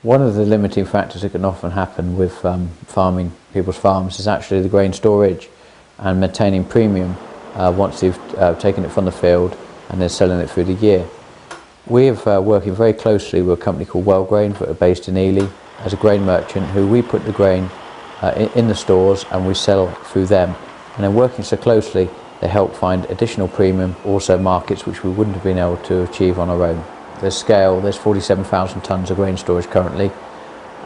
One of the limiting factors that can often happen with farming people's farms is actually the grain storage and maintaining premium once you've taken it from the field and then selling it through the year. We are working very closely with a company called Wellgrain that are based in Ely as a grain merchant, who we put the grain in the stores and we sell through them. And then working so closely, they help find additional premium, also markets which we wouldn't have been able to achieve on our own. There's 47,000 tonnes of grain storage currently.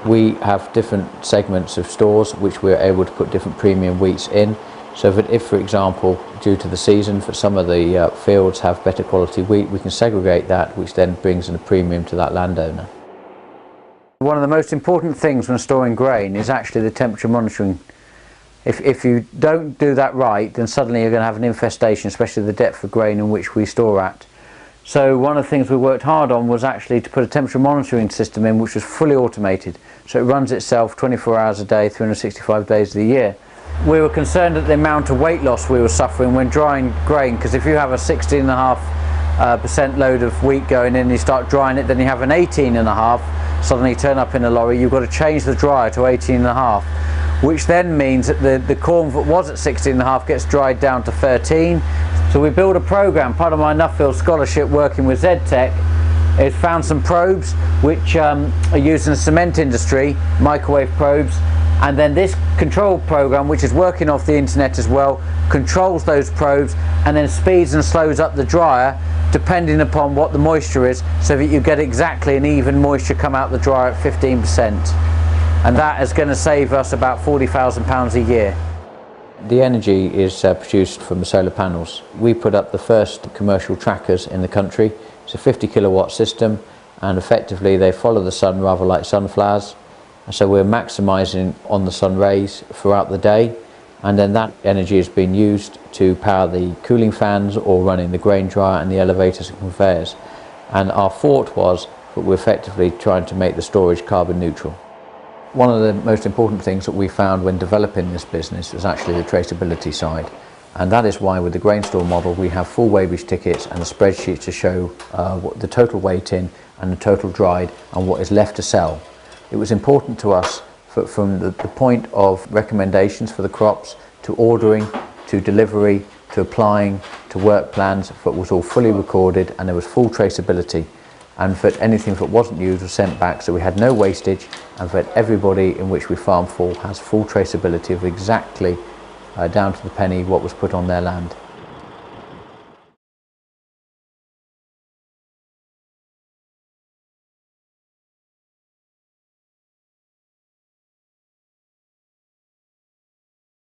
We have different segments of stores which we're able to put different premium wheats in, so that if, for example, due to the season, for some of the fields have better quality wheat, we can segregate that, which then brings in a premium to that landowner. One of the most important things when storing grain is actually the temperature monitoring. If you don't do that right, then suddenly you're going to have an infestation, especially the depth of grain in which we store at. So one of the things we worked hard on was actually to put a temperature monitoring system in which was fully automated. So it runs itself 24 hours a day, 365 days of the year. We were concerned at the amount of weight loss we were suffering when drying grain, because if you have a 16.5% load of wheat going in and you start drying it, then you have an 18.5, suddenly turn up in a lorry, you've got to change the dryer to 18.5, which then means that the corn that was at 16.5 gets dried down to 13. So we built a program. Part of my Nuffield scholarship working with ZTech is found some probes which are used in the cement industry, microwave probes, and then this control program, which is working off the internet as well, controls those probes and then speeds and slows up the dryer depending upon what the moisture is, so that you get exactly an even moisture come out the dryer at 15%. And that is going to save us about £40,000 a year. The energy is produced from the solar panels. We put up the first commercial trackers in the country. It's a 50 kilowatt system, and effectively they follow the sun rather like sunflowers. And so we're maximising on the sun rays throughout the day, and then that energy is being used to power the cooling fans or running the grain dryer and the elevators and conveyors. And our thought was that we're effectively trying to make the storage carbon neutral. One of the most important things that we found when developing this business was actually the traceability side, and that is why with the grain store model we have full weighbridge tickets and a spreadsheet to show what the total weight in and the total dried and what is left to sell. It was important to us from the point of recommendations for the crops, to ordering, to delivery, to applying, to work plans, that was all fully recorded and there was full traceability. And that anything that wasn't used was sent back, so we had no wastage, and that everybody in which we farm for has full traceability of exactly down to the penny what was put on their land.